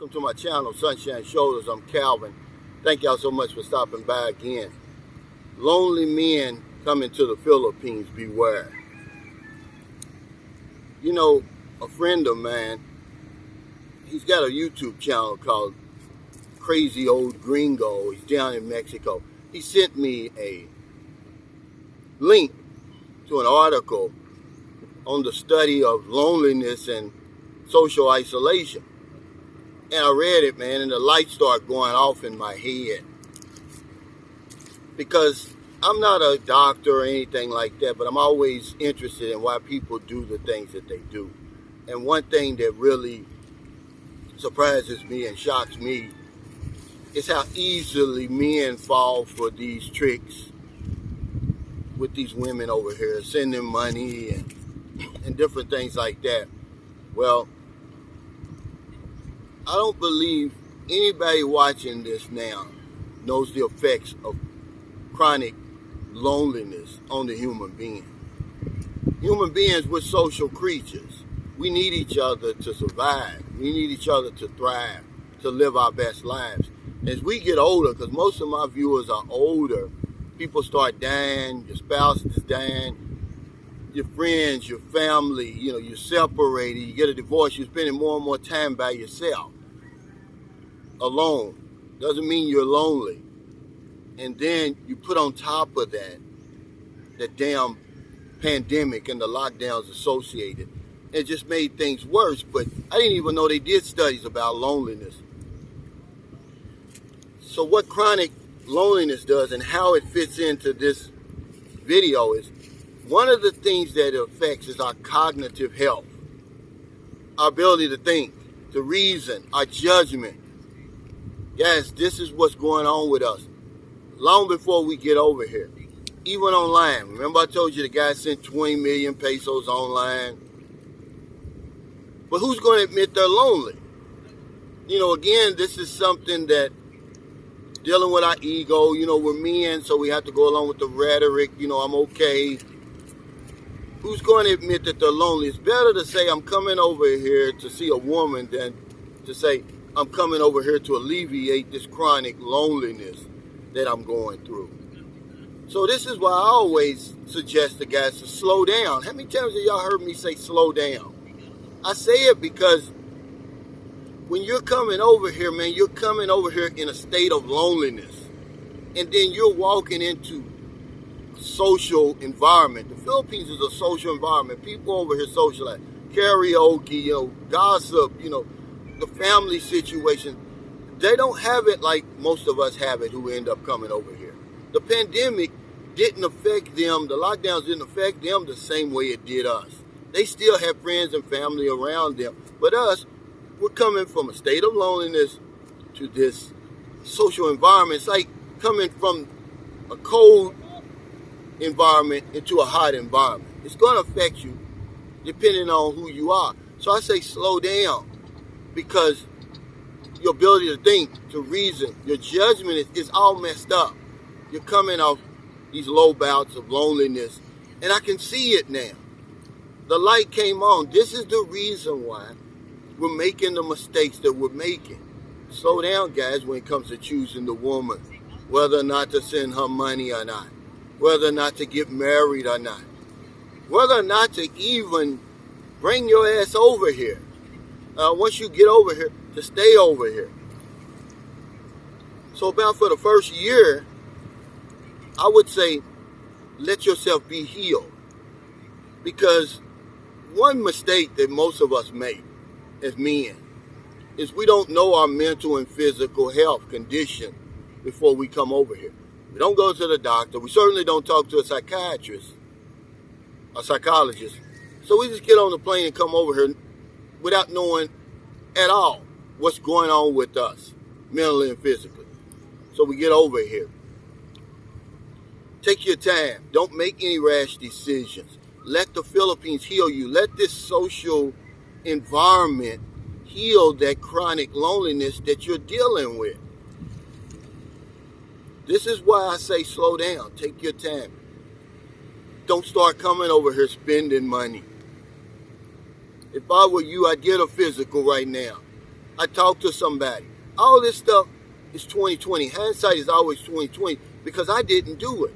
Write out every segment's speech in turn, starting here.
Welcome to my channel, Sunshine Shoulders. I'm Calvin. Thank y'all so much for stopping by again. Lonely men coming to the Philippines, beware. You know, a friend of mine, he's got a YouTube channel called Crazy Old Gringo. He's down in Mexico. He sent me a link to an article on the study of loneliness and social isolation. And I read it, man, and the lights start going off in my head. Because I'm not a doctor or anything like that, but I'm always interested in why people do the things that they do. And one thing that really surprises me and shocks me is how easily men fall for these tricks with these women over here, sending money and different things like that. Well, I don't believe anybody watching this now knows the effects of chronic loneliness on the human being. Human beings, we're social creatures. We need each other to survive. We need each other to thrive, to live our best lives. As we get older, because most of my viewers are older, people start dying, your spouse is dying, your friends, your family, you're separated, you get a divorce, you're spending more and more time by yourself. Alone. Doesn't mean you're lonely. And then you put on top of that the damn pandemic and the lockdowns associated. It just made things worse, but I didn't even know they did studies about loneliness. So what chronic loneliness does and how it fits into this video is one of the things that it affects is our cognitive health, our ability to think, to reason, our judgment. Yes, this is what's going on with us. Long before we get over here. Even online. Remember I told you the guy sent 20 million pesos online? But who's going to admit they're lonely? Again, this is something that dealing with our ego, we're men, so we have to go along with the rhetoric, I'm okay. Who's going to admit that they're lonely? It's better to say I'm coming over here to see a woman than to say I'm coming over here to alleviate this chronic loneliness that I'm going through. So this is why I always suggest the guys to slow down. How many times have y'all heard me say slow down? I say it because when you're coming over here, man, you're coming over here in a state of loneliness. And then you're walking into a social environment. The Philippines is a social environment. People over here socialize. Karaoke, gossip, the family situation. They don't have it like most of us have it who end up coming over here. The pandemic didn't affect them, the lockdowns didn't affect them the same way it did us. They still have friends and family around them. But us, we're coming from a state of loneliness to this social environment. It's like coming from a cold environment into a hot environment. It's going to affect you depending on who you are. So I say slow down, because your ability to think, to reason, your judgment is all messed up. You're coming off these low bouts of loneliness, and I can see it now. The light came on. This is the reason why we're making the mistakes that we're making. Slow down, guys, when it comes to choosing the woman, whether or not to send her money or not, whether or not to get married or not, whether or not to even bring your ass over here. Once you get over here, to stay over here. So about for the first year, I would say, let yourself be healed. Because one mistake that most of us make as men is we don't know our mental and physical health condition before we come over here. We don't go to the doctor. We certainly don't talk to a psychiatrist, a psychologist. So we just get on the plane and come over here without knowing at all what's going on with us, mentally and physically. So we get over here. Take your time. Don't make any rash decisions. Let the Philippines heal you. Let this social environment heal that chronic loneliness that you're dealing with. This is why I say slow down. Take your time. Don't start coming over here spending money. If I were you, I'd get a physical right now. I talk to somebody. All this stuff is 2020. Hindsight is always 2020 because I didn't do it.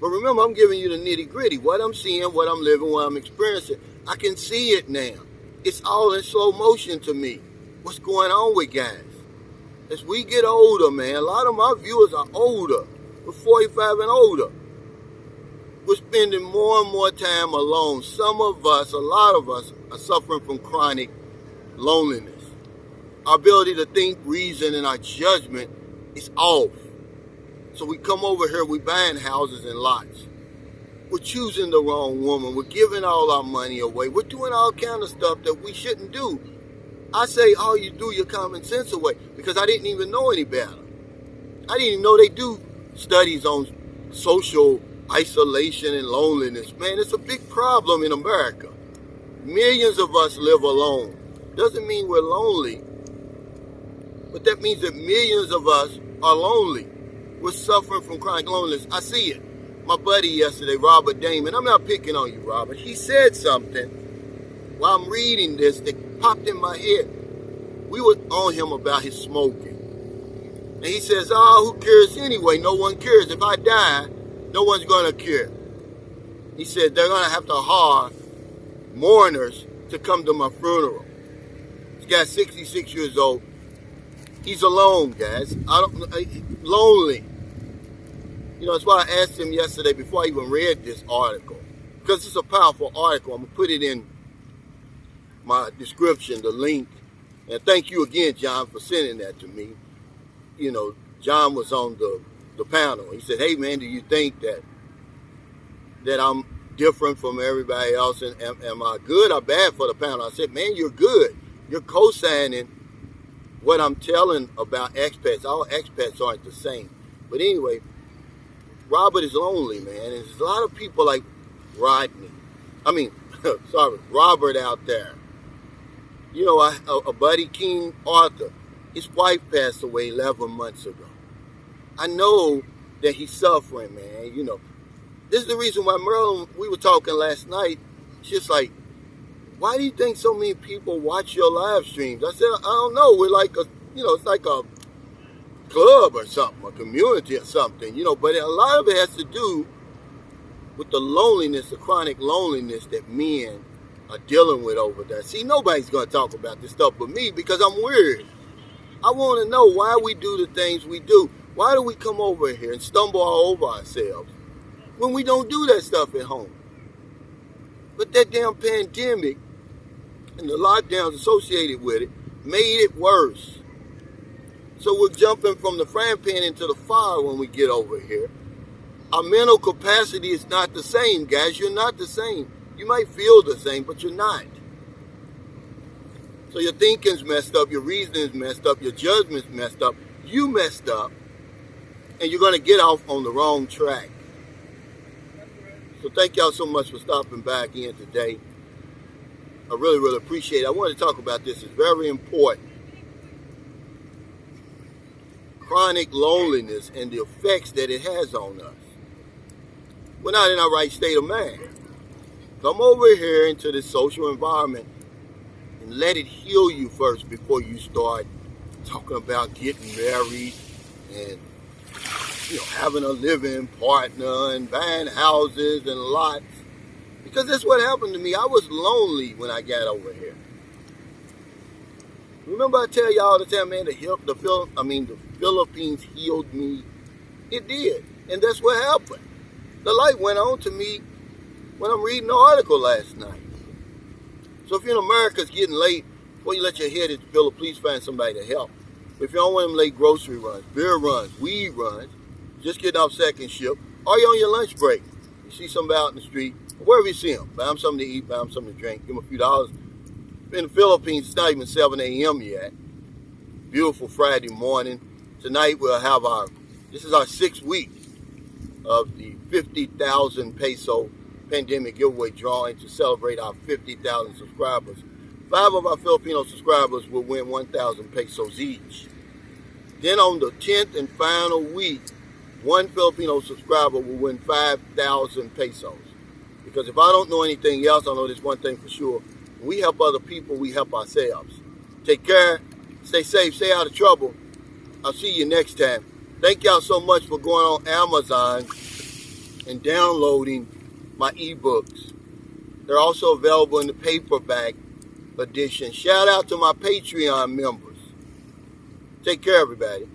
But remember, I'm giving you the nitty gritty. What I'm seeing, what I'm living, what I'm experiencing. I can see it now. It's all in slow motion to me. What's going on with guys? As we get older, man, a lot of my viewers are older. We're 45 and older. We're spending more and more time alone. Some of us, a lot of us, are suffering from chronic loneliness. Our ability to think, reason, and our judgment is off. So we come over here, we buying houses and lots. We're choosing the wrong woman. We're giving all our money away. We're doing all kind of stuff that we shouldn't do. I say, oh, you do your common sense away because I didn't even know any better. I didn't even know they do studies on social isolation and loneliness. Man, it's a big problem in America. Millions of us live alone. Doesn't mean we're lonely, but that means that millions of us are lonely. We're suffering from chronic loneliness. I see it. My buddy yesterday, Robert Damon, I'm not picking on you, Robert. He said something while I'm reading this that popped in my head. We were on him about his smoking. And he says, oh, who cares anyway? No one cares. If I die, no one's going to care. He said they're going to have to hire mourners to come to my funeral. This guy's 66 years old. He's alone, guys. Lonely. You know, that's why I asked him yesterday before I even read this article. Because it's a powerful article. I'm going to put it in my description, the link. And thank you again, John, for sending that to me. You know, John was on the panel. He said, hey, man, do you think that I'm different from everybody else? And am I good or bad for the panel? I said, man, you're good. You're co-signing what I'm telling about expats. All expats aren't the same. But anyway, Robert is lonely, man. And there's a lot of people like Robert out there. You know, a buddy, King Arthur, his wife passed away 11 months ago. I know that he's suffering, man. You know, this is the reason why Merlin, we were talking last night. It's just like, why do you think so many people watch your live streams? I said, I don't know. We're like it's like a club or something, a community or something, you know, but a lot of it has to do with the loneliness, the chronic loneliness that men are dealing with over there. See, nobody's going to talk about this stuff but me because I'm weird. I want to know why we do the things we do. Why do we come over here and stumble all over ourselves when we don't do that stuff at home? But that damn pandemic and the lockdowns associated with it made it worse. So we're jumping from the frying pan into the fire when we get over here. Our mental capacity is not the same, guys. You're not the same. You might feel the same, but you're not. So your thinking's messed up, your reasoning's messed up, your judgment's messed up, you messed up, and you're going to get off on the wrong track. So thank y'all so much for stopping back in today. I really, really appreciate it. I want to talk about this. It's very important. Chronic loneliness and the effects that it has on us. We're not in our right state of mind. Come over here into this social environment and let it heal you first before you start talking about getting married and having a living partner and buying houses and lots. Because that's what happened to me. I was lonely when I got over here. Remember I tell you all the time, man, the Philippines healed me. It did. And that's what happened. The light went on to me when I'm reading the article last night. So if you're in America, it's getting late, before you let your head hit the pillow, please find somebody to help. If you don't want them late grocery runs, beer runs, weed runs, just getting off second shift, or you're on your lunch break, you see somebody out in the street, wherever you see them, buy them something to eat, buy them something to drink, give them a few dollars. In the Philippines, it's not even 7 a.m. yet. Beautiful Friday morning. Tonight we'll have this is our 6th week of the 50,000 peso pandemic giveaway drawing to celebrate our 50,000 subscribers. 5 of our Filipino subscribers will win 1,000 pesos each. Then on the 10th and final week, 1 Filipino subscriber will win 5,000 pesos. Because if I don't know anything else, I know this one thing for sure. When we help other people, we help ourselves. Take care. Stay safe. Stay out of trouble. I'll see you next time. Thank y'all so much for going on Amazon and downloading my ebooks. They're also available in the paperback edition. Shout out to my Patreon members. Take care, everybody.